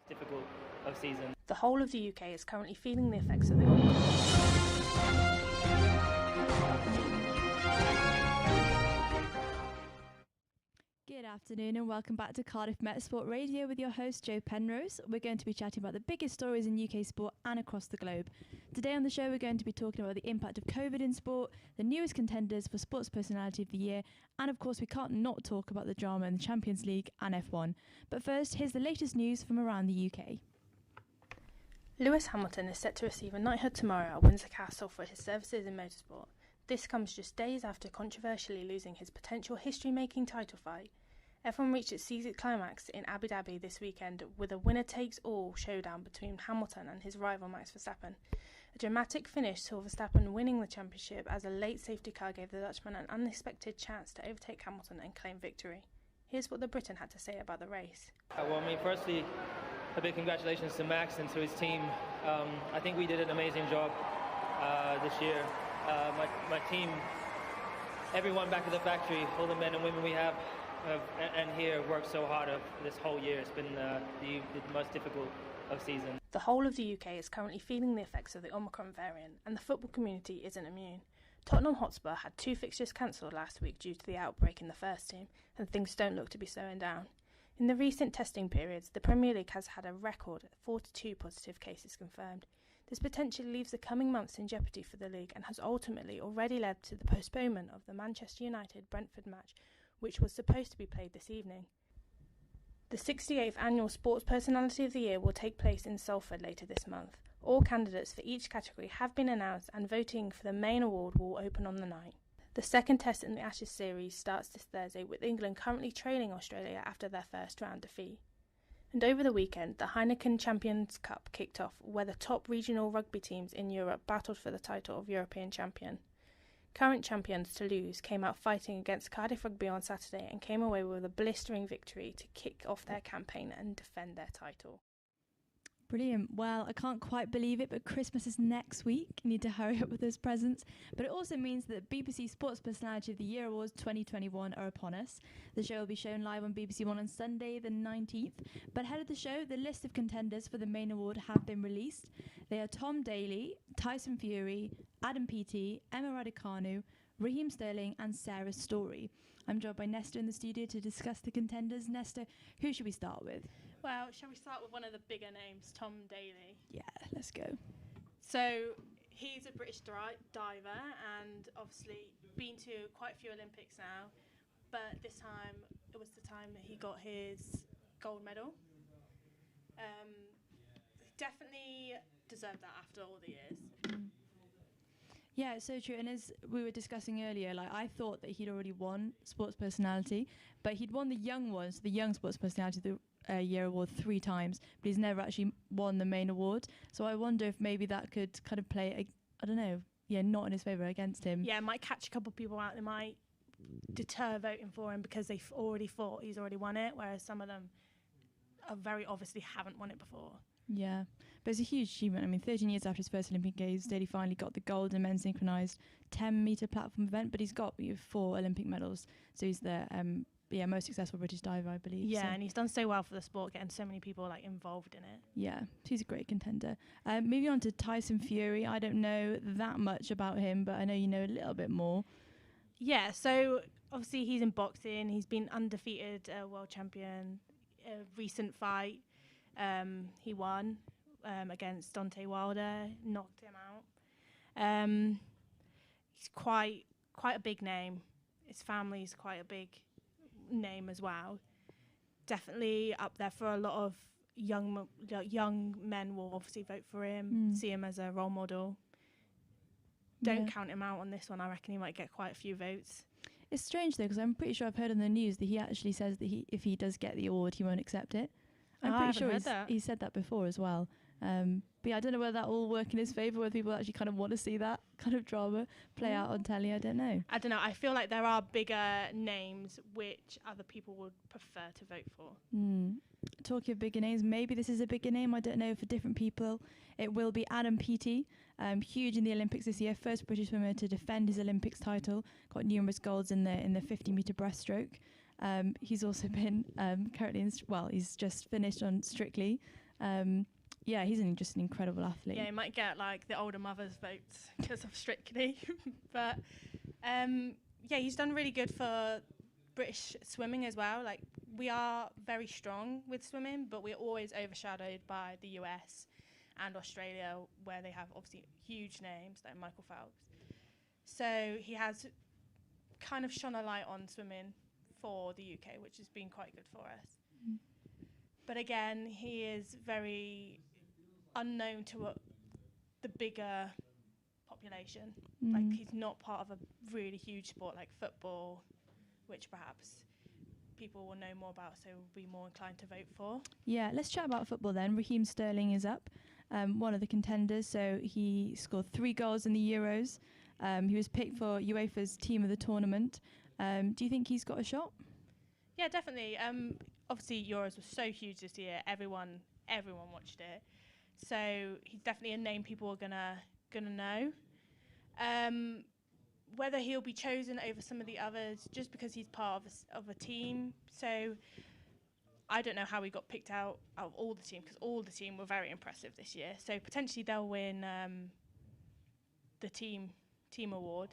difficult of season. The whole of the UK is currently feeling the effects of the Omicron. Good afternoon and welcome back to Cardiff Met Sport Radio with your host Joe Penrose. We're going to be chatting about the biggest stories in UK sport and across the globe. Today on the show we're going to be talking about the impact of COVID in sport, the newest contenders for Sports Personality of the Year, and of course we can't not talk about the drama in the Champions League and F1. But first, here's the latest news from around the UK. Lewis Hamilton is set to receive a knighthood tomorrow at Windsor Castle for his services in motorsport. This comes just days after controversially losing his potential history-making title fight. F1 reached its season climax in Abu Dhabi this weekend with a winner-takes-all showdown between Hamilton and his rival Max Verstappen. A dramatic finish saw Verstappen winning the championship as a late safety car gave the Dutchman an unexpected chance to overtake Hamilton and claim victory. Here's what the Briton had to say about the race. Firstly, a big congratulations to Max and to his team. I think we did an amazing job this year. My team, everyone back at the factory, all the men and women we have and here worked so hard this whole year. It's been the most difficult of season. The whole of the UK is currently feeling the effects of the Omicron variant, and the football community isn't immune. Tottenham Hotspur had 2 fixtures cancelled last week due to the outbreak in the first team, and things don't look to be slowing down. In the recent testing periods, the Premier League has had a record of 42 positive cases confirmed. This potentially leaves the coming months in jeopardy for the league and has ultimately already led to the postponement of the Manchester United-Brentford match, which was supposed to be played this evening. The 68th Annual Sports Personality of the Year will take place in Salford later this month. All candidates for each category have been announced and voting for the main award will open on the night. The second test in the Ashes series starts this Thursday, with England currently trailing Australia after their first round defeat. And over the weekend, the Heineken Champions Cup kicked off, where the top regional rugby teams in Europe battled for the title of European champion. Current champions Toulouse came out fighting against Cardiff Rugby on Saturday and came away with a blistering victory to kick off their campaign and defend their title. Brilliant. Well, I can't quite believe it, but Christmas is next week. You need to hurry up with those presents. But it also means that BBC Sports Personality of the Year Awards 2021 are upon us. The show will be shown live on BBC One on Sunday the 19th. But ahead of the show, the list of contenders for the main award have been released. They are Tom Daley, Tyson Fury, Adam Peaty, Emma Radekanu, Raheem Sterling and Sarah Story. I'm joined by Nesta in the studio to discuss the contenders. Nesta, who should we start with? Well, shall we start with one of the bigger names, Tom Daley? Yeah, let's go. So he's a British diver and obviously been to quite a few Olympics now, but this time it was the time that he got his gold medal. Definitely deserved that after all the years. Yeah, it's so true. And as we were discussing earlier, I thought that he'd already won Sports Personality, but he'd won the young ones, the Young Sports Personality of the Year Award 3 times, but he's never actually won the main award. So I wonder if maybe that could kind of play, not in his favour against him. Yeah, it might catch a couple of people out. They might deter voting for him because they've already thought he's already won it, whereas some of them are very obviously haven't won it before. Yeah, but it's a huge achievement. 13 years after his first Olympic Games, Daley finally got the gold in men's synchronised 10-metre platform event, but he's got 4 Olympic medals, so he's the most successful British diver, I believe. Yeah, and he's done so well for the sport, getting so many people involved in it. Yeah, he's a great contender. Moving on to Tyson Fury, I don't know that much about him, but I know you know a little bit more. Yeah, so obviously he's in boxing. He's been undefeated world champion. A recent fight, he won against Deontay Wilder, knocked him out. He's quite a big name. His family's quite a big name as well. Definitely up there for a lot of young men will obviously vote for him, see him as a role model. Don't count him out on this one. I reckon he might get quite a few votes. It's strange though, because I'm pretty sure I've heard on the news that he actually says that if he does get the award, he won't accept it. I'm pretty sure he said that before as well. But yeah, I don't know whether that will work in his favour, whether people actually kind of want to see that kind of drama play out on telly. I don't know. I feel like there are bigger names which other people would prefer to vote for. Talking of bigger names, maybe this is a bigger name. I don't know, for different people. It will be Adam Peaty, huge in the Olympics this year. First British swimmer to defend his Olympics title. Got numerous golds in the 50-metre breaststroke. He's also been currently he's just finished on Strictly. Yeah, he's just an incredible athlete. Yeah, he might get like the older mothers' votes because of Strictly, but yeah, he's done really good for British swimming as well. Like, we are very strong with swimming, but we're always overshadowed by the US and Australia, where they have obviously huge names like Michael Phelps. So he has kind of shone a light on swimming for the UK, which has been quite good for us. But again, he is very unknown to the bigger population. Like, he's not part of a really huge sport like football, which perhaps people will know more about, so will be more inclined to vote for. Yeah, let's chat about football then. Raheem Sterling is up, one of the contenders. So he scored 3 goals in the Euros. He was picked for UEFA's team of the tournament. Do you think he's got a shot? Yeah, definitely. Obviously, Euros was so huge this year. Everyone watched it. So he's definitely a name people are gonna know. Whether he'll be chosen over some of the others, just because he's part of a team. So I don't know how he got picked out of all the team, because all the team were very impressive this year. So potentially they'll win the team award.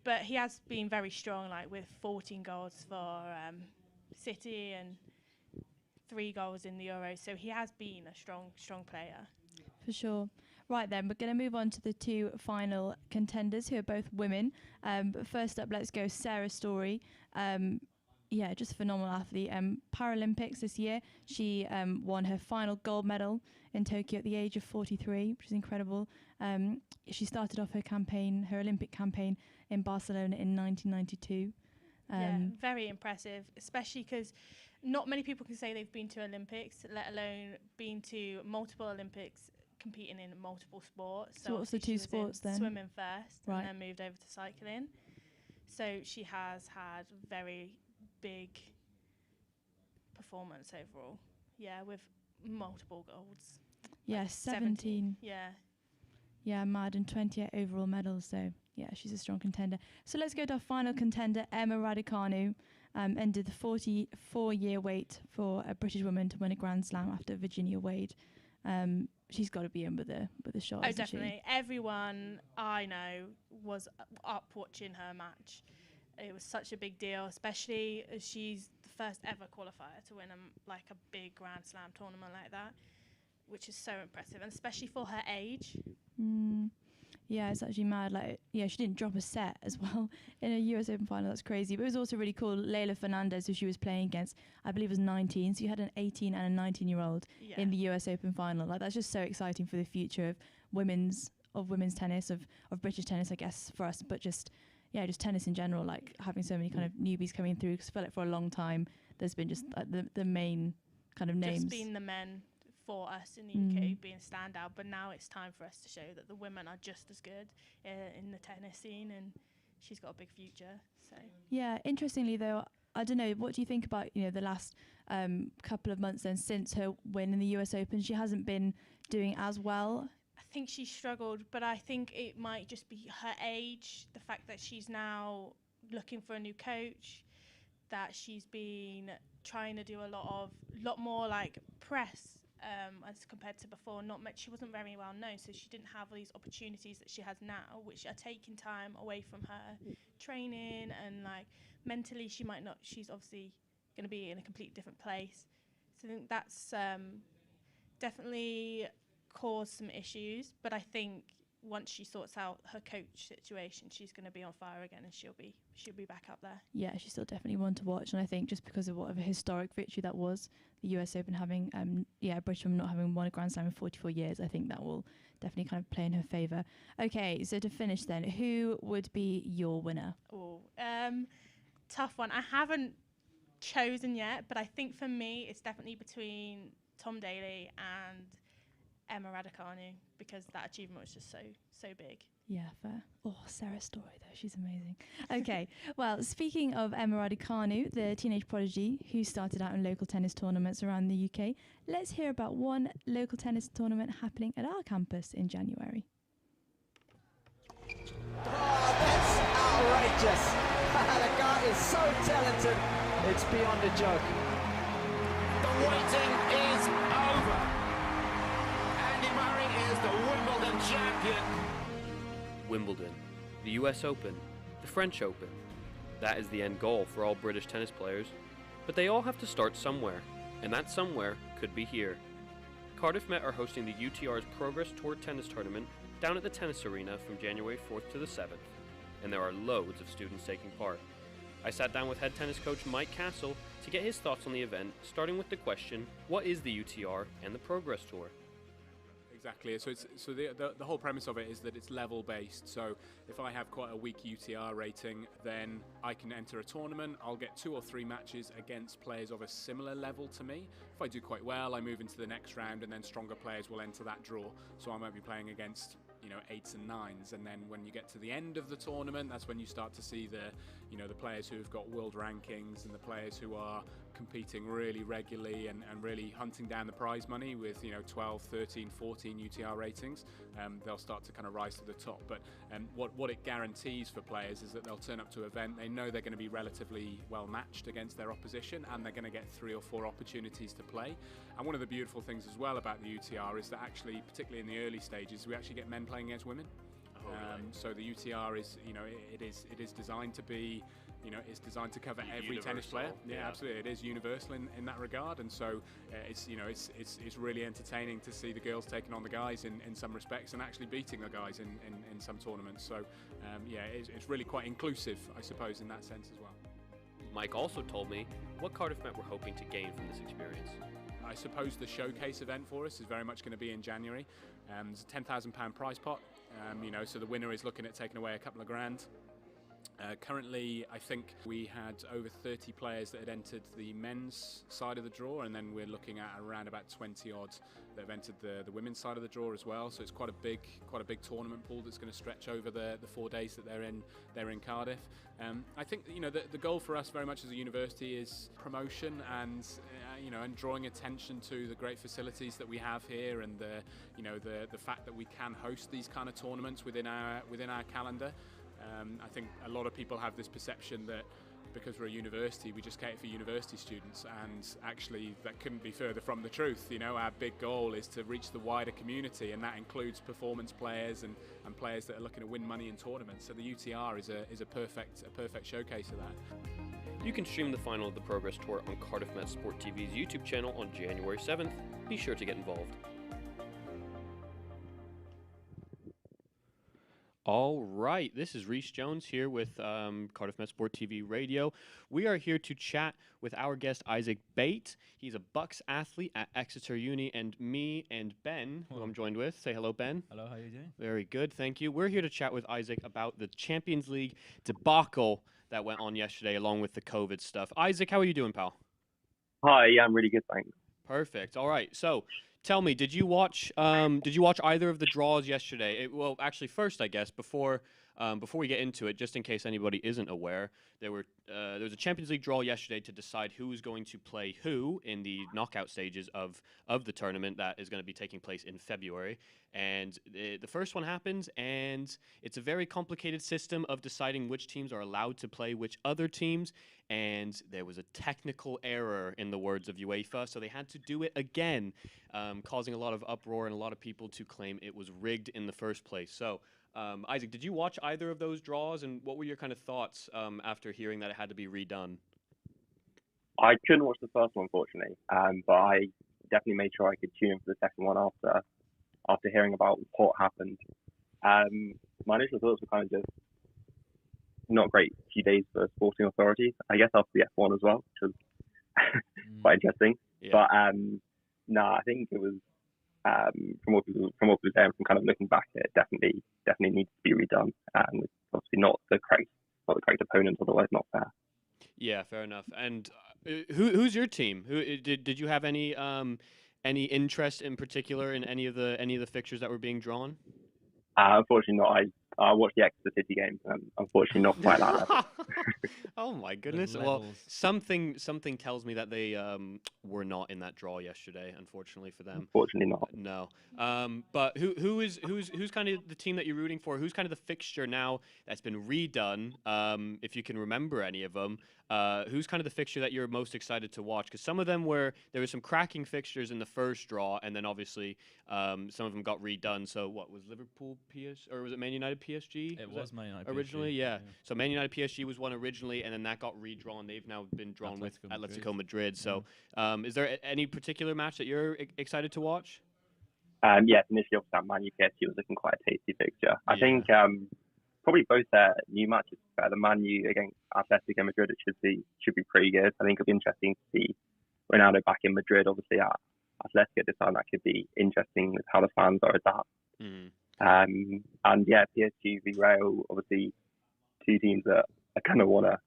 But he has been very strong, like with 14 goals for City and 3 goals in the Euros. So he has been a strong player. For sure. Right then, we're going to move on to the 2 final contenders, who are both women. But first up, let's go Sarah Story. Just a phenomenal athlete. Paralympics this year, she won her final gold medal in Tokyo at the age of 43, which is incredible. She started off her Olympic campaign in Barcelona in 1992. Very impressive, especially because not many people can say they've been to Olympics, let alone been to multiple Olympics, competing in multiple sports. So what's the 2 sports then? Swimming first, right, and then moved over to cycling. So she has had very big performance overall. Yeah, with multiple golds. Yeah, like 17. Yeah. Yeah, mad, and 28 overall medals. So yeah, she's a strong contender. So let's go to our final contender, Emma Radekanu. Ended the 44-year wait for a British woman to win a Grand Slam after Virginia Wade. She's got to be in with a shot. Oh, definitely. Everyone I know was up watching her match. It was such a big deal, especially as she's the first ever qualifier to win a big Grand Slam tournament like that, which is so impressive, and especially for her age. Yeah, it's actually mad. She didn't drop a set as well in a US Open final. That's crazy. But it was also really cool. Leylah Fernandez, who she was playing against, I believe was 19. So you had an 18 and a 19-year-old in the US Open final. Like, that's just so exciting for the future of women's tennis, of British tennis, I guess, for us. But just tennis in general, like having so many kind of newbies coming through. Because I feel like for a long time, there's been just the main kind of names. Just been the men for us in the UK being standout, but now it's time for us to show that the women are just as good in the tennis scene, and she's got a big future. So yeah, interestingly though, I don't know, what do you think about the last couple of months then since her win in the US Open? She hasn't been doing as well. I think she struggled, but I think it might just be her age, the fact that she's now looking for a new coach, that she's been trying to do a lot more like press as compared to before. Not much. She wasn't very well known, so she didn't have these opportunities that she has now, which are taking time away from her training, and like mentally she's obviously going to be in a completely different place. So I think that's definitely caused some issues, but I think once she sorts out her coach situation, she's going to be on fire again, and she'll be back up there. Yeah, she's still definitely one to watch, and I think just because of what of a historic victory that was, the US Open having British women not having won a Grand Slam in 44 years, I think that will definitely kind of play in her favour. Okay, so to finish then, who would be your winner? Tough one. I haven't chosen yet, but I think for me it's definitely between Tom Daley and Emma Radekanu, because that achievement was just so big. Yeah, fair. Oh, Sarah Story though, she's amazing. Okay, well, speaking of Emma Radekanu, the teenage prodigy who started out in local tennis tournaments around the UK, let's hear about one local tennis tournament happening at our campus in January. Oh, that's outrageous. The guy is so talented, it's beyond a joke. The waiting is over. champion. Wimbledon, the US Open, the French Open. That is the end goal for all British tennis players. But they all have to start somewhere, and that somewhere could be here. Cardiff Met are hosting the UTR's Progress Tour tennis tournament down at the tennis arena from January 4th to the 7th, and there are loads of students taking part. I sat down with head tennis coach Mike Castle to get his thoughts on the event, starting with the question, what is the UTR and the Progress Tour? Exactly. So the whole premise of it is that it's level based. So if I have quite a weak UTR rating, then I can enter a tournament. I'll get 2 or 3 matches against players of a similar level to me. If I do quite well, I move into the next round, and then stronger players will enter that draw. So I might be playing against 8s and 9s, and then when you get to the end of the tournament, that's when you start to see the players who have got world rankings and the players who are competing really regularly and really hunting down the prize money with 12, 13, 14 UTR ratings. They'll start to kind of rise to the top. But what it guarantees for players is that they'll turn up to an event, they know they're going to be relatively well matched against their opposition, and they're going to get 3 or 4 opportunities to play. And one of the beautiful things as well about the UTR is that actually, particularly in the early stages, we actually get men playing against women. So the UTR is, it is designed to be, it's designed to cover every universal tennis player. Yeah, yeah, absolutely. It is universal in that regard, and so it's really entertaining to see the girls taking on the guys in some respects and actually beating the guys in some tournaments. So it's really quite inclusive, I suppose, in that sense as well. Mike also told me what Cardiff Met were hoping to gain from this experience. I suppose the showcase event for us is very much going to be in January. There's a £10,000 prize pot, so the winner is looking at taking away a couple of grand. Currently, I think we had over 30 players that had entered the men's side of the draw, and then we're looking at around about 20 odd that have entered the women's side of the draw as well. So it's quite a big tournament pool that's going to stretch over the 4 days that they're in Cardiff. I think the goal for us very much as a university is promotion and and drawing attention to the great facilities that we have here, and the fact that we can host these kind of tournaments within our calendar. I think a lot of people have this perception that because we're a university, we just cater for university students, and actually that couldn't be further from the truth. Our big goal is to reach the wider community, and that includes performance players and players that are looking to win money in tournaments. So the UTR is a perfect showcase of that. You can stream the final of the Progress Tour on Cardiff Met Sport TV's YouTube channel on January 7th. Be sure to get involved. All right, this is Reese Jones here with Cardiff Met Sport TV Radio. We are here to chat with our guest Isaac Bate. He's a Bucks athlete at Exeter Uni, and me and Ben, who I'm joined with. Say hello, Ben. Hello, how are you doing? Very good, thank you. We're here to chat with Isaac about the Champions League debacle that went on yesterday, along with the COVID stuff. Isaac, how are you doing, pal? Hi, yeah, I'm really good, thanks. Perfect. All right, so tell me, did you watch either of the draws yesterday? Well, actually, first, I guess, before we get into it, just in case anybody isn't aware, there was a Champions League draw yesterday to decide who is going to play who in the knockout stages of the tournament that is going to be taking place in February. And the first one happens, and it's a very complicated system of deciding which teams are allowed to play which other teams. And there was a technical error, in the words of UEFA, so they had to do it again, causing a lot of uproar and a lot of people to claim it was rigged in the first place. So, Isaac, did you watch either of those draws, and what were your kind of thoughts after hearing that it had to be redone? I couldn't watch the first one, unfortunately, but I definitely made sure I could tune in for the second one after hearing about what happened. My initial thoughts were kind of just not great few days for sporting authorities. I guess after the F1 as well, which was quite interesting. Yeah. But I think it was from what we were saying, from kind of looking back, it definitely needs to be redone. And it's obviously not the correct opponent, otherwise not fair. Yeah, fair enough. And who's your team? Did you have any interest in particular in any of the fixtures that were being drawn? Unfortunately not. I watched the Exeter City games, and unfortunately not quite that level. Oh my goodness. Well, something tells me that they were not in that draw yesterday, unfortunately for them. Unfortunately not. No. But who's kind of the team that you're rooting for? Who's kind of the fixture now that's been redone? If you can remember any of them, who's kind of the fixture that you're most excited to watch? Because some of them there were some cracking fixtures in the first draw, and then obviously some of them got redone. So what was Liverpool or was it Man United PSG? It was Man United originally, PSG. yeah. So Man United PSG was one originally, and then that got redrawn. They've now been drawn with Atletico Madrid. So is there any particular match that you're excited to watch? Yes, initially obviously that Man U PSG was looking quite a tasty fixture. I think probably both their new matches. The Man U against Atletico Madrid, it should be pretty good. I think it'll be interesting to see Ronaldo back in Madrid. Obviously at Atletico this time, that could be interesting with how the fans are at that. And yeah, PSG v Real, obviously two teams that are gonna wanna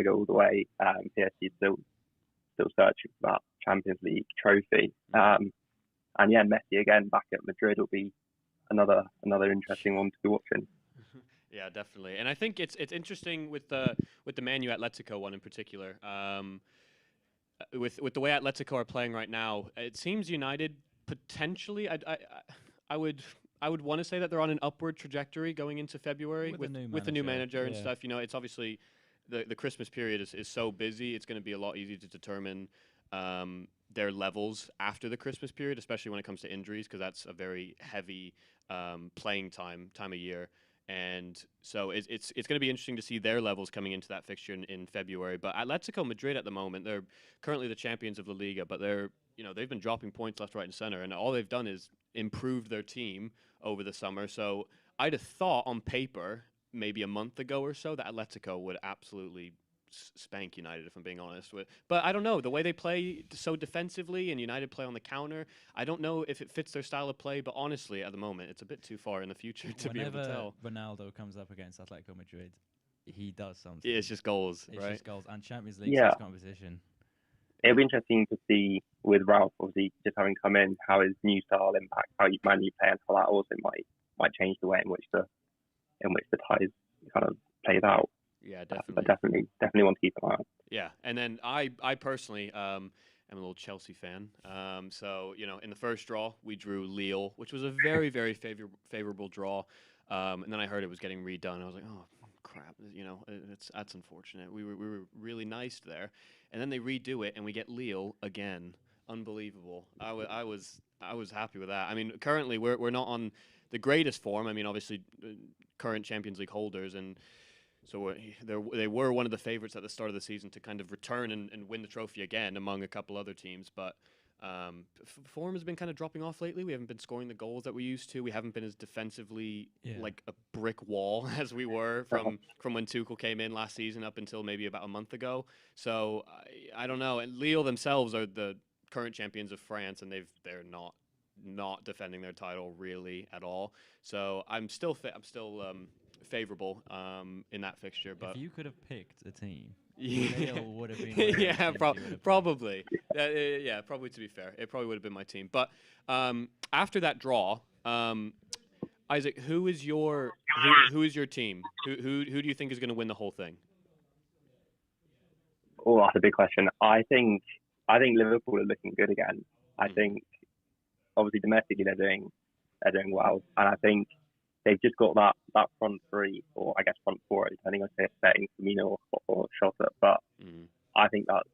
go all the way. PSG still searching for that Champions League trophy. And yeah, Messi again back at Madrid will be another interesting one to be watching. Yeah, definitely. And I think it's interesting with the Man U Atletico one in particular. With the way Atletico are playing right now, it seems United potentially. I would want to say that they're on an upward trajectory going into February with the new manager and stuff. You know, it's obviously the Christmas period is so busy. It's going to be a lot easier to determine their levels after the Christmas period, especially when it comes to injuries, because that's a very heavy playing time of year. And so it's going to be interesting to see their levels coming into that fixture in February. But Atletico Madrid at the moment, they're currently the champions of La Liga, but they've been dropping points left, right, and center, and all they've done is improve their team over the summer. So I'd have thought on paper, maybe a month ago or so, that Atletico would absolutely spank United, if I'm being honest with. But I don't know, the way they play so defensively and United play on the counter, I don't know if it fits their style of play, but honestly at the moment it's a bit too far in the future to be able to tell. Ronaldo comes up against Atletico Madrid, he does something. Yeah, it's just goals, it's right? Just goals and Champions League competition. It'll be interesting to see with Ralph obviously just having come in how his new style impacts how Man U play, and how that also might change the way in which the ties kind of plays out. Yeah, definitely. But definitely want to keep an eye on. Yeah, and then I personally am a little Chelsea fan. So, you know, in the first draw, we drew Lille, which was a very, very favorable draw. And then I heard it was getting redone. I was like, oh, crap. You know, that's unfortunate. We were really nice there. And then they redo it, and we get Lille again. Unbelievable. I was happy with that. I mean, currently, we're not on the greatest form. I mean, obviously, current Champions League holders, and so they were one of the favorites at the start of the season to kind of return and win the trophy again among a couple other teams. But form has been kind of dropping off lately. We haven't been scoring the goals that we used to. We haven't been as defensively like a brick wall as we were from when Tuchel came in last season up until maybe about a month ago. So I don't know. And Lille themselves are the current champions of France, and they're not defending their title really at all. So I'm still favorable in that fixture. But if you could have picked a team, Lille would have been yeah, probably. Yeah, probably, to be fair, it probably would have been my team. But after that draw, Isaac, who is your team? Who do you think is going to win the whole thing? Oh, that's a big question. I think Liverpool are looking good again. I think obviously domestically they're doing well, and I think they've just got that front three, or I guess front four, depending on if they're setting Firmino or Shota. But I think that's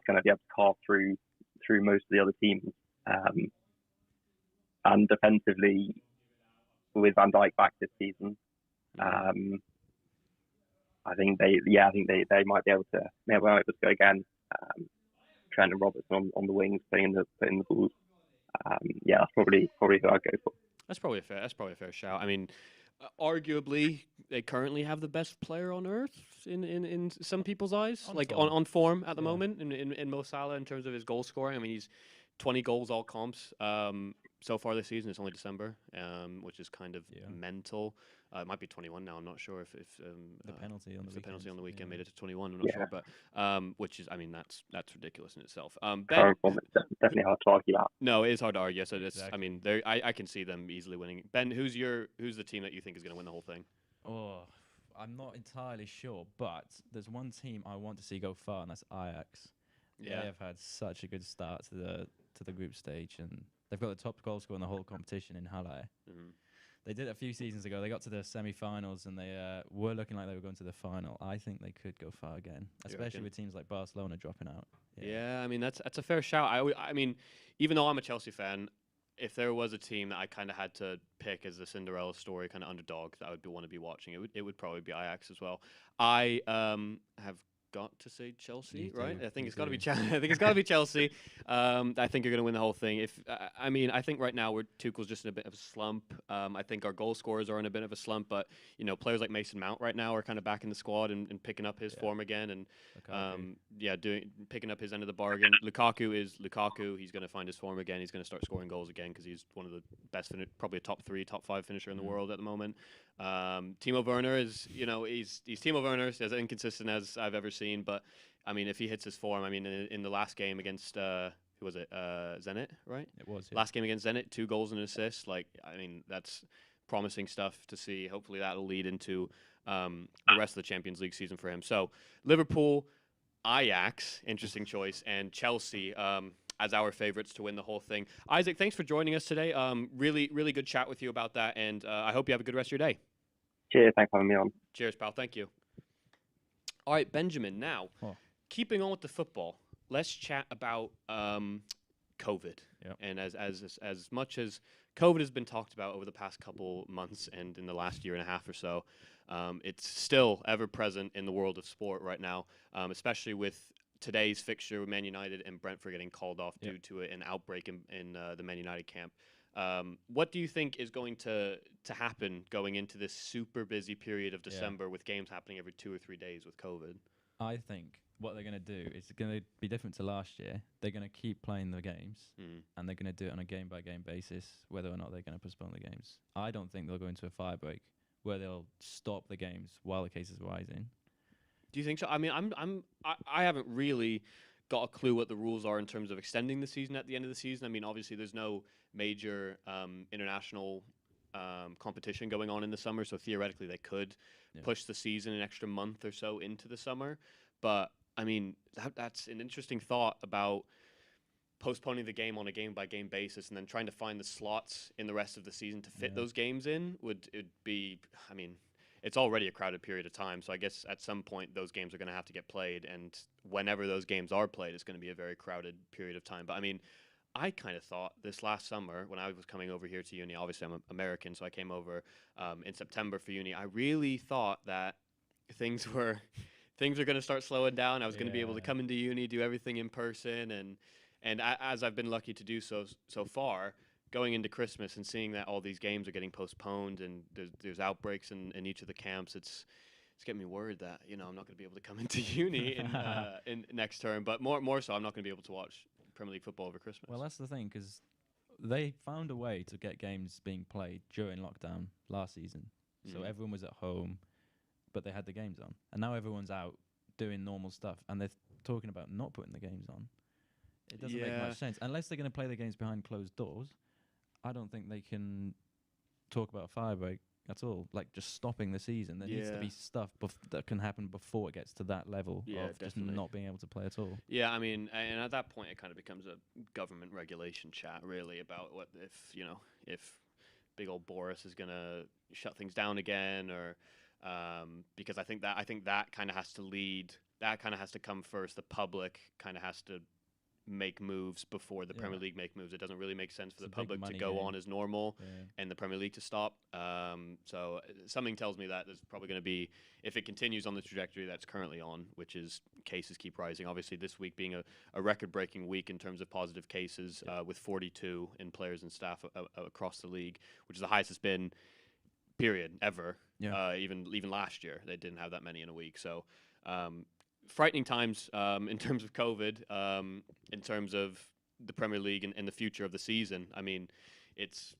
going to be able to carve through most of the other teams. And defensively, with Van Dijk back this season, I think they might be able to go again. Trent and Robertson on the wings, putting the balls. That's probably who I'd go for. That's probably a fair shout. I mean, arguably they currently have the best player on earth in some people's eyes, on form at the moment in Mo Salah in terms of his goal scoring. I mean, he's 20 goals all comps so far this season. It's only December, which is kind of mental. It might be 21 now. I'm not sure if the penalty on the weekend made it to 21. I'm not sure, but which is, I mean, that's ridiculous in itself. Ben, definitely hard to argue that. No, it is hard to argue. So exactly. I mean, I can see them easily winning. Ben, who's the team that you think is going to win the whole thing? Oh, I'm not entirely sure, but there's one team I want to see go far, and that's Ajax. Yeah. They have had such a good start to the group stage, and they've got the top goal scorer in the whole competition in Halle. Mhm. They did it a few seasons ago. They got to the semi-finals, and they were looking like they were going to the final. I think they could go far again, especially reckon? with teams like Barcelona dropping out. Yeah, I mean that's a fair shout. I mean, even though I'm a Chelsea fan, if there was a team that I kind of had to pick as the Cinderella story kind of underdog that I would want to be watching, it would probably be Ajax as well. I have got to say Chelsea, Me right? too, I think me it's got to be too. I think it's got to be Chelsea. I think you're going to win the whole thing. If I mean, I think right now Tuchel's just in a bit of a slump. I think our goal scorers are in a bit of a slump, but players like Mason Mount right now are kind of back in the squad and picking up his form again, and picking up his end of the bargain. Lukaku is Lukaku. He's going to find his form again. He's going to start scoring goals again because he's one of the best, probably a top 3, top 5 finisher in the world at the moment. Timo Werner is, he's Timo Werner, as inconsistent as I've ever seen, but I mean, if he hits his form, I mean, in the last game against who was it? Zenit, right? It was. Yeah. Last game against Zenit, 2 goals and an assist. Like, I mean, that's promising stuff to see. Hopefully, that'll lead into the rest of the Champions League season for him. So, Liverpool, Ajax, interesting choice, and Chelsea as our favorites to win the whole thing. Isaac, thanks for joining us today. Really, really good chat with you about that, and I hope you have a good rest of your day. Cheers, thanks for having me on. Cheers, pal. Thank you. All right, Benjamin, now, keeping on with the football, let's chat about COVID. Yep. And as much as COVID has been talked about over the past couple months and in the last year and a half or so, it's still ever present in the world of sport right now, especially with today's fixture with Man United and Brentford getting called off due to an outbreak in the Man United camp. What do you think is going to happen going into this super busy period of December with games happening every 2 or 3 days with COVID? I think what they're going to do is going to be different to last year. They're going to keep playing the games, and they're going to do it on a game-by-game basis, whether or not they're going to postpone the games. I don't think they'll go into a fire break where they'll stop the games while the cases are rising. Do you think so? I mean, I haven't really got a clue what the rules are in terms of extending the season at the end of the season. I mean, obviously, there's no major international competition going on in the summer, so theoretically they could push the season an extra month or so into the summer. But I mean, that's an interesting thought about postponing the game on a game-by-game basis and then trying to find the slots in the rest of the season to fit those games in. It'd be, I mean, it's already a crowded period of time, so I guess at some point those games are going to have to get played, and whenever those games are played, it's going to be a very crowded period of time. But I mean, I kind of thought this last summer when I was coming over here to uni, obviously I'm American, so I came over in September for uni. I really thought that things were going to start slowing down. I was going to be able to come into uni, do everything in person, and as I've been lucky to do so far, going into Christmas and seeing that all these games are getting postponed and there's outbreaks in each of the camps, it's getting me worried that I'm not going to be able to come into uni in next term. But more so, I'm not going to be able to watch Premier League football over Christmas. Well, that's the thing, because they found a way to get games being played during lockdown last season. So everyone was at home, but they had the games on. And now everyone's out doing normal stuff, and they're talking about not putting the games on. It doesn't make much sense. Unless they're going to play the games behind closed doors, I don't think they can talk about a fire break at all. Like, just stopping the season. There needs to be stuff that can happen before it gets to that level of just not being able to play at all. Yeah, I mean, and at that point, it kind of becomes a government regulation chat, really, about what if big old Boris is going to shut things down again, or because I think that kind of has to lead. That kind of has to come first. The public kind of has to make moves before the Premier League make moves. It doesn't really make sense for the public to go on as normal and the Premier League to stop. So something tells me that there's probably going to be, if it continues on the trajectory that's currently on, which is cases keep rising. Obviously, this week being a record-breaking week in terms of positive cases, with 42 in players and staff across the league, which is the highest it's been, period, ever. Even last year, they didn't have that many in a week. So frightening times in terms of COVID, in terms of the Premier League and the future of the season. I mean, it's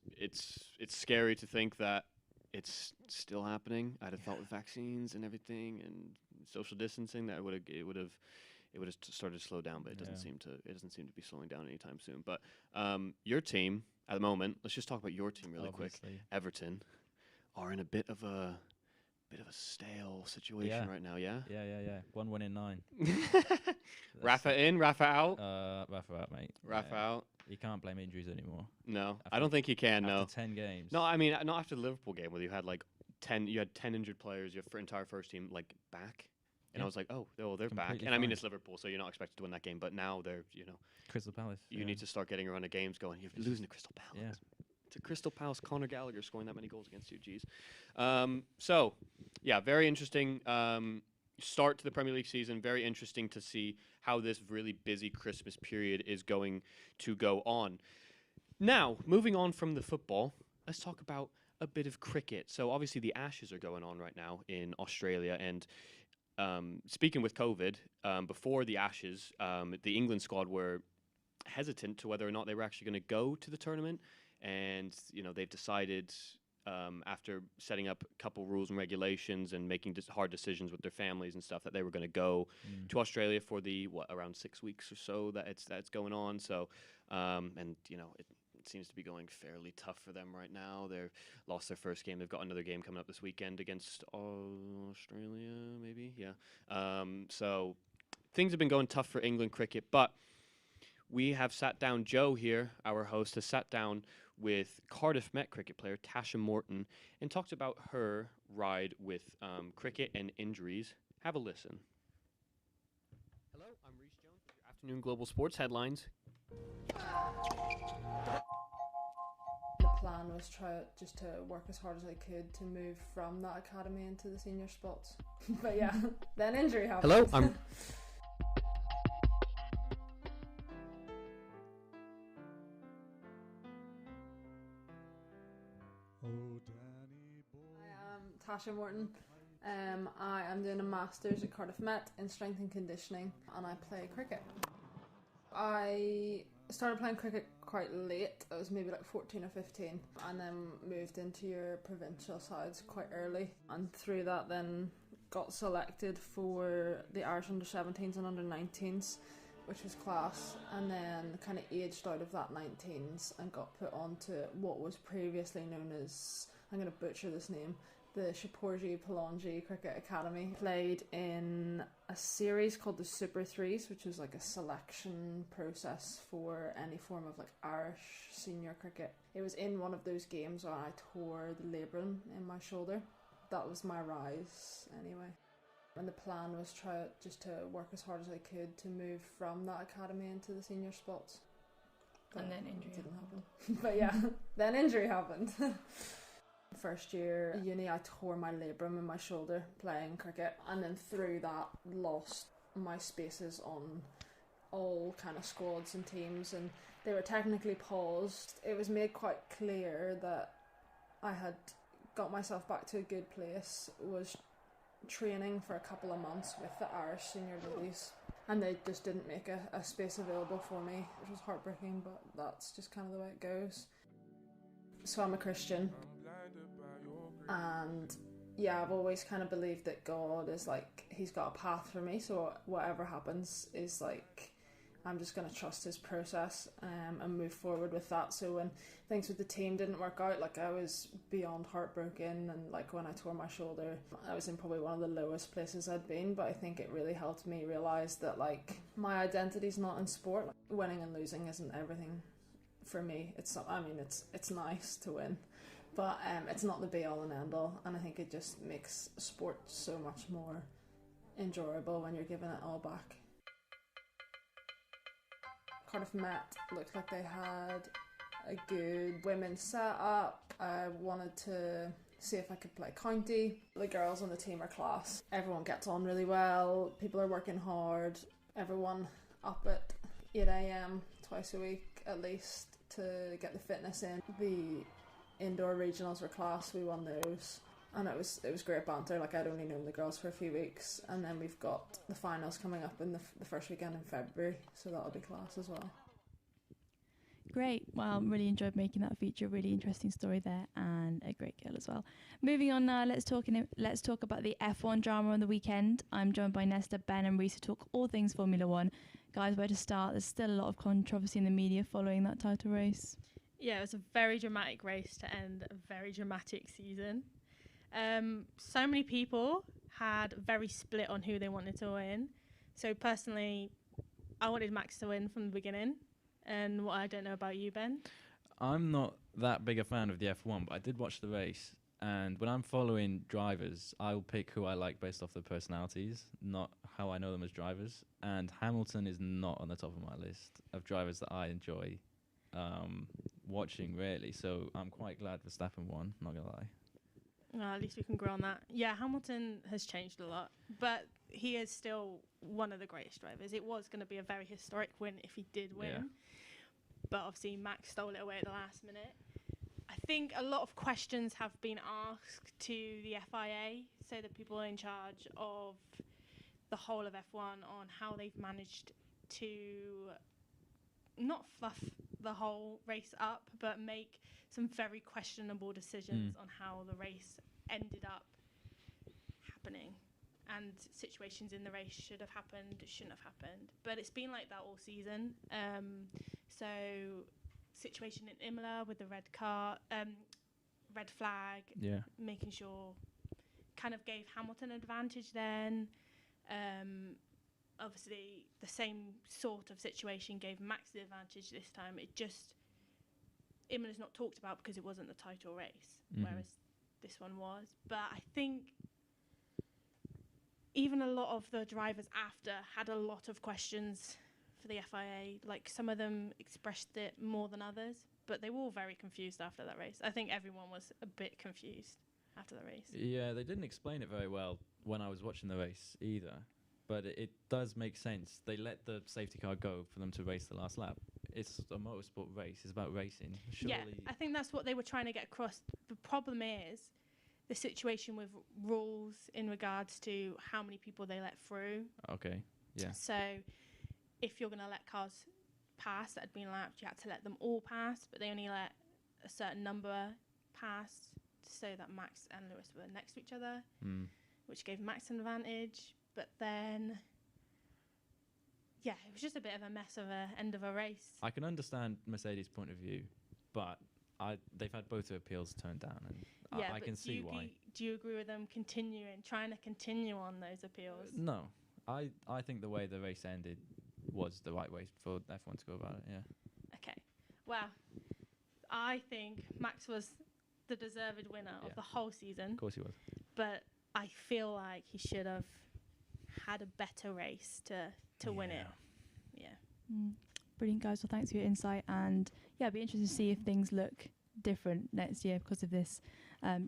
scary to think that it's still happening. I'd have thought with vaccines and everything and social distancing that it would have started to slow down, but it doesn't seem to be slowing down anytime soon. But your team at the moment, let's just talk about your team really quick. Everton are in a bit of a bit of a stale situation right now, yeah? Yeah. 1 win in 9. Rafa in, Rafa out? Rafa out, mate. Rafa out. You can't blame injuries anymore. No, I don't think you can, no. After 10 games. No, I mean, not after the Liverpool game where you had like 10 injured players, your entire first team like back. And I was like, oh, they're back. And I mean, it's Liverpool, so you're not expected to win that game. But now they're, Crystal Palace. You need to start getting a run of games going. You're losing to Crystal Palace. Yeah. To Crystal Palace, Conor Gallagher scoring that many goals against you, So, yeah, very interesting start to the Premier League season. Very interesting to see how this really busy Christmas period is going to go on. Now, moving on from the football, let's talk about a bit of cricket. So, obviously, the Ashes are going on right now in Australia, and speaking with COVID, before the Ashes, the England squad were hesitant to whether or not they were actually going to go to the tournament. And, they've decided after setting up a couple rules and regulations and making hard decisions with their families and stuff that they were going to go to Australia for the, around 6 weeks or so that's going on. So, it seems to be going fairly tough for them right now. They've lost their first game. They've got another game coming up this weekend against Australia, maybe. Yeah. So things have been going tough for England cricket, but we have sat down, Joe here, our host, has sat down with Cardiff Met cricket player Tasha Morton and talked about her ride with cricket and injuries. Have a listen. Hello, I'm Reece Jones with your afternoon global sports headlines. The plan was just to work as hard as I could to move from that academy into the senior spots. But yeah, then injury happened. Hello, I'm... Tasha Morton. I am doing a Masters at Cardiff Met in strength and conditioning, and I play cricket. I started playing cricket quite late. I was maybe like 14 or 15, and then moved into your provincial sides quite early, and through that then got selected for the Irish under-17s and under-19s, which was class, and then kind of aged out of that 19s and got put onto what was previously known as, I'm going to butcher this name, the Shaporji Palonji Cricket Academy. Played in a series called the Super Threes, which was like a selection process for any form of like Irish senior cricket. It was in one of those games where I tore the labrum in my shoulder. That was my rise anyway. And the plan was just to work as hard as I could to move from that academy into the senior spots. But and then injury didn't happen. But yeah, then injury happened. First year at uni, I tore my labrum in my shoulder playing cricket, and then through that lost my spaces on all kind of squads and teams, and they were technically paused. It was made quite clear that I had got myself back to a good place, was training for a couple of months with the Irish senior ladies, and they just didn't make a space available for me, which was heartbreaking, but that's just kind of the way it goes. So I'm a Christian, and yeah, I've always kind of believed that God is like, he's got a path for me, so whatever happens is like, I'm just going to trust his process and move forward with that. So when things with the team didn't work out, like I was beyond heartbroken, and like when I tore my shoulder, I was in probably one of the lowest places I'd been, but I think it really helped me realise that like my identity's not in sport. Like, winning and losing isn't everything for me. It's nice to win, but it's not the be all and end all, and I think it just makes sport so much more enjoyable when you're giving it all back. Cardiff Met looked like they had a good women's setup. I wanted to see if I could play county. The girls on the team are class. Everyone gets on really well. People are working hard. Everyone up at 8 a.m. twice a week at least to get the fitness in. The indoor regionals were class. We won those. And it was great banter. Like, I'd only known the girls for a few weeks, and then we've got the finals coming up in the first weekend in February, so that'll be class as well. Great. Well, really enjoyed making that feature. Really interesting story there, and a great girl as well. Moving on now, let's talk about the F1 drama on the weekend. I'm joined by Nesta, Ben, and Reese to talk all things Formula One. Guys, where to start? There's still a lot of controversy in the media following that title race. Yeah, it was a very dramatic race to end a very dramatic season. So many people had very split on who they wanted to win. So personally, I wanted Max to win from the beginning. And what I don't know about you, Ben. I'm not that big a fan of the F1, but I did watch the race. And when I'm following drivers, I'll pick who I like based off their personalities, not how I know them as drivers. And Hamilton is not on the top of my list of drivers that I enjoy watching, really. So I'm quite glad Verstappen won, not going to lie. Well, at least we can grow on that. Yeah, Hamilton has changed a lot, but he is still one of the greatest drivers. It was going to be a very historic win if he did win. Yeah. But obviously Max stole it away at the last minute. I think a lot of questions have been asked to the FIA, so the people in charge of the whole of F1, on how they've managed to not fluff the whole race up, but make some very questionable decisions on how the race ended up happening. And situations in the race should have happened, shouldn't have happened. But it's been like that all season. So situation in Imola with the red flag, making sure, kind of gave Hamilton an advantage then. Obviously, the same sort of situation gave Max the advantage this time. Imola's not talked about because it wasn't the title race, whereas this one was. But I think even a lot of the drivers after had a lot of questions for the FIA. Like, some of them expressed it more than others, but they were all very confused after that race. I think everyone was a bit confused after the race. Yeah, they didn't explain it very well when I was watching the race either, but it does make sense. They let the safety car go for them to race the last lap. It's a motorsport race. It's about racing. Surely. Yeah, I think that's what they were trying to get across. The problem is the situation with rules in regards to how many people they let through. Okay, yeah. So if you're going to let cars pass that had been lapped, you had to let them all pass, but they only let a certain number pass so that Max and Lewis were next to each other, which gave Max an advantage. But then, yeah, it was just a bit of a mess of a end of a race. I can understand Mercedes' point of view, but they've had both their appeals turned down, and I can see why. Do you agree with them trying to continue on those appeals? No, I think the way the race ended was the right way for F1 to go about it, yeah. Okay, well, I think Max was the deserved winner of the whole season. Of course he was. But I feel like he should have had a better race to win it. Yeah. Brilliant, guys. Well, thanks for your insight. And yeah, it'll be interesting to see if things look different next year because of this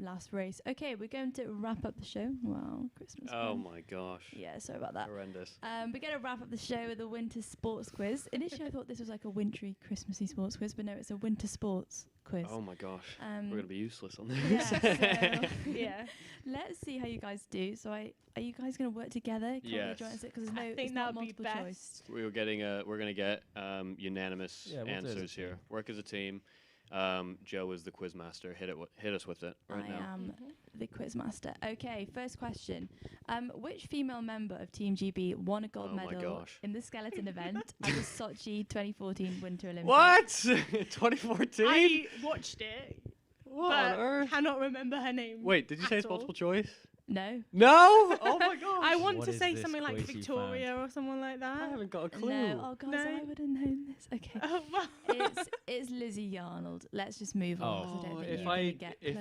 last race. Okay, we're going to wrap up the show. Wow, Christmas. Oh my gosh. Yeah, sorry about that. Horrendous. We're going to wrap up the show with a winter sports quiz. Initially, I thought this was like a wintry, Christmassy sports quiz, but no, it's a winter sports quiz. Oh my gosh. We're going to be useless on this. Yeah, so, yeah. Let's see how you guys do. So are you guys going to work together? Yes. Because I think that would be best. Choice. We're going to get unanimous answers here. Work as a team. Joe is the quiz master. Hit us with it right now. I am the quiz master. Okay, first question. Which female member of Team GB won a gold medal in the skeleton event at the Sochi 2014 Winter Olympics? What? 2014? I watched it. What but on earth? Cannot remember her name. Wait, did you say it's multiple choice? No. No? Oh my gosh. I want to say something like Victoria or someone like that. I haven't got a clue. No. Oh, guys, I would have known this. Okay. It's Lizzie Arnold. Let's just move on. If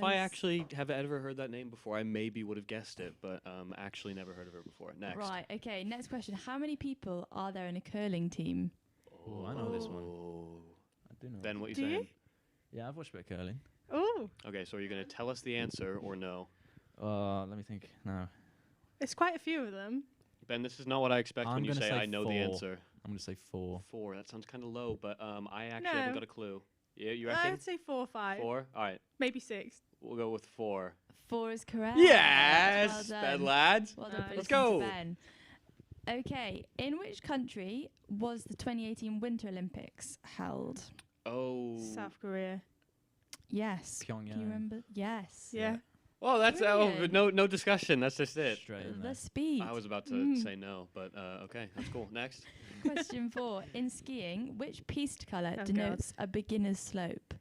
I actually have ever heard that name before, I maybe would have guessed it, but actually never heard of her before. Next. Right. Okay. Next question. How many people are there in a curling team? Oh, I know this one. I do know. Ben, what you saying? Yeah, I've watched a bit of curling. Oh. Okay, so are you going to tell us the answer or no? Let me think. No. It's quite a few of them. Ben, this is not what I expect when you say I know the answer. I'm going to say 4. 4. That sounds kind of low, but I actually haven't got a clue. Yeah, you reckon? I'd say 4 or 5. 4? All right. Maybe 6. We'll go with 4. 4 is correct. Yes! Well Ben, lads. Well done. Let's go. Ben. Okay. In which country was the 2018 Winter Olympics held? Oh. South Korea. Yes. Pyongyang. Can you remember? Yes. Yeah. Oh, that's no discussion. That's just it. Straight in The there. speed. I was about to say no, but okay, that's cool. Next. Question 4. In skiing, which piste colour denotes a beginner's slope?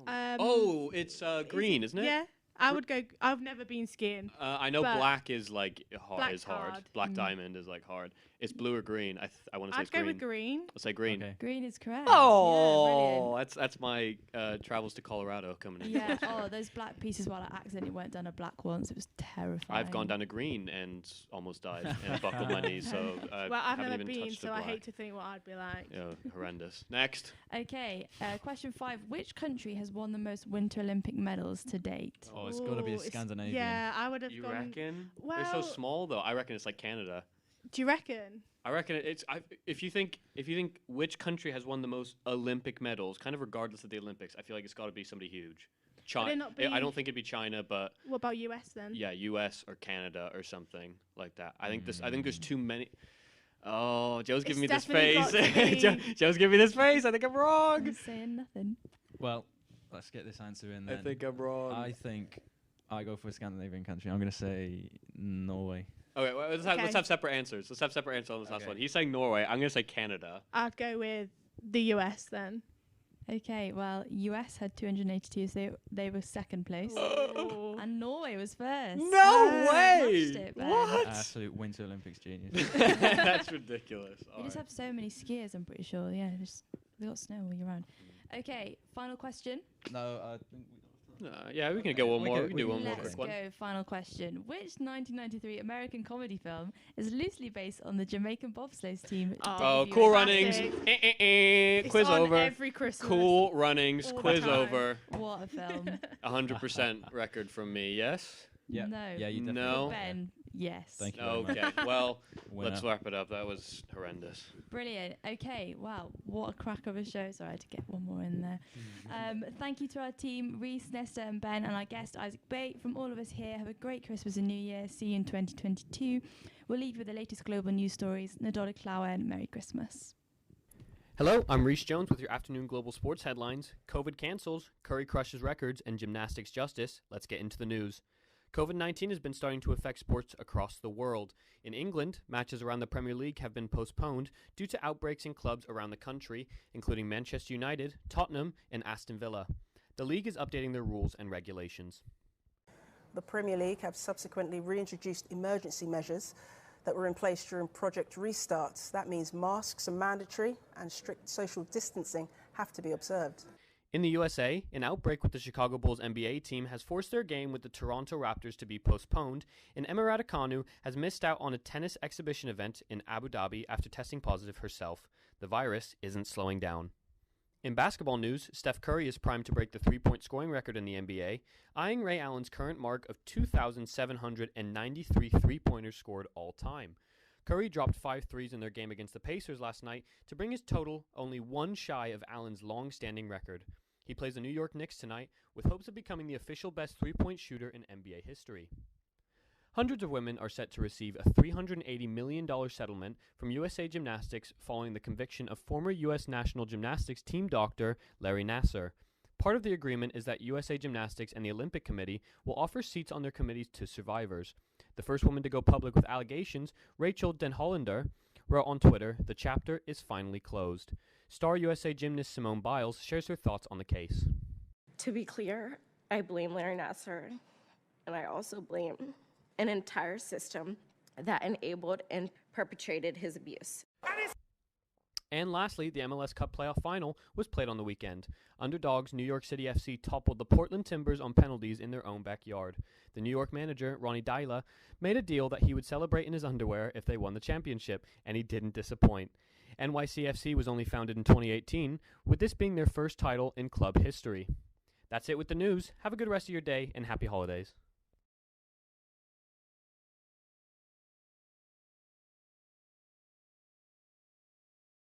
It's green, isn't it? Yeah. I would go. I've never been skiing. I know but black is like hard. black's Is hard. hard. Black diamond is like hard. It's blue or green. I want to say I'd it's go green. with green. I'll say green. Okay. Green is correct. Oh, that's my travels to Colorado coming in. Yeah, brilliant. Oh, those black pieces while I accidentally went down a black once. It was terrifying. I've gone down a green and almost died and buckled my knees. So Well, I've haven't never even been, touched so the I black. hate to think what I'd be like. Yeah, horrendous. Next. Okay, question 5. Which country has won the most Winter Olympic medals to date? Oh, it's got to be a Ooh, it's- Scandinavian. Yeah, I would have You gone. reckon? They're so Well- small though. I reckon it's like Canada. Do you reckon? I reckon it's. If you think which country has won the most Olympic medals, kind of regardless of the Olympics, I feel like it's got to be somebody huge. Would it not I be- don't think it'd be China, but What about US then? yeah, U.S. or Canada or something like that. I think there's too many. Oh, Joe's giving me It's this definitely face. got to be- Joe's giving me this face. I think I'm wrong. I'm saying nothing. Well, let's get this answer in I then. think I'm wrong. I think I go for a Scandinavian country. I'm going to say Norway. Okay, well, let's Okay. have separate answers. Let's have separate answers on this last Okay. one. He's saying Norway. I'm gonna say Canada. I'd go with the US then. Okay, well, US had 282, so they were second place. Ooh. And Norway was first. No way! Smashed it, Ben. What? Absolute Winter Olympics genius. That's ridiculous. You just have so many skiers, I'm pretty sure. Yeah, they got snow all year round. Okay, final question. No, I think Yeah, we can go one We more. can- We can we do can one more Let's quick one. go. Final question. Which 1993 American comedy film is loosely based on the Jamaican bobsleighs team? Oh, debuting? Cool Runnings. Classic. It's Quiz on over. every Christmas. Cool Runnings. All the Quiz time. over. What a film. 100% record from me. Yes. Yeah. No. Yeah, you definitely. No. Ben, yes. Thank you. very much. Okay. Well, let's Winner. wrap it up. That was horrendous. Brilliant. Okay, wow, what a crack of a show. Sorry, I had to get one more in there. Thank you to our team, Reese, Nesta and Ben, and our guest, Isaac Bate. From all of us here, have a great Christmas and New Year. See you in 2022. We'll leave with the latest global news stories. Nadolig Llawen and Merry Christmas. Hello, I'm Reese Jones with your afternoon global sports headlines. COVID cancels, Curry crushes records, and gymnastics justice. Let's get into the news. COVID-19 has been starting to affect sports across the world. In England, matches around the Premier League have been postponed due to outbreaks in clubs around the country, including Manchester United, Tottenham, and Aston Villa. The league is updating their rules and regulations. The Premier League have subsequently reintroduced emergency measures that were in place during Project Restarts. That means masks are mandatory and strict social distancing have to be observed. In the USA, an outbreak with the Chicago Bulls NBA team has forced their game with the Toronto Raptors to be postponed, and Radekanu has missed out on a tennis exhibition event in Abu Dhabi after testing positive herself. The virus isn't slowing down. In basketball news, Steph Curry is primed to break the three-point scoring record in the NBA, eyeing Ray Allen's current mark of 2,793 three-pointers scored all time. Curry dropped 5 threes in their game against the Pacers last night to bring his total only one shy of Allen's long-standing record. He plays the New York Knicks tonight with hopes of becoming the official best three-point shooter in NBA history. Hundreds of women are set to receive a $380 million settlement from USA Gymnastics following the conviction of former U.S. national gymnastics team doctor Larry Nassar. Part of the agreement is that USA Gymnastics and the Olympic Committee will offer seats on their committees to survivors. The first woman to go public with allegations, Rachel Den Hollander, wrote on Twitter, "The chapter is finally closed." Star USA gymnast Simone Biles shares her thoughts on the case. To be clear, I blame Larry Nassar, and I also blame an entire system that enabled and perpetrated his abuse. And lastly, the MLS Cup Playoff final was played on the weekend. Underdogs New York City FC toppled the Portland Timbers on penalties in their own backyard. The New York manager, Ronnie Dyla, made a deal that he would celebrate in his underwear if they won the championship, and he didn't disappoint. NYCFC was only founded in 2018, with this being their first title in club history. That's it with the news. Have a good rest of your day, and happy holidays.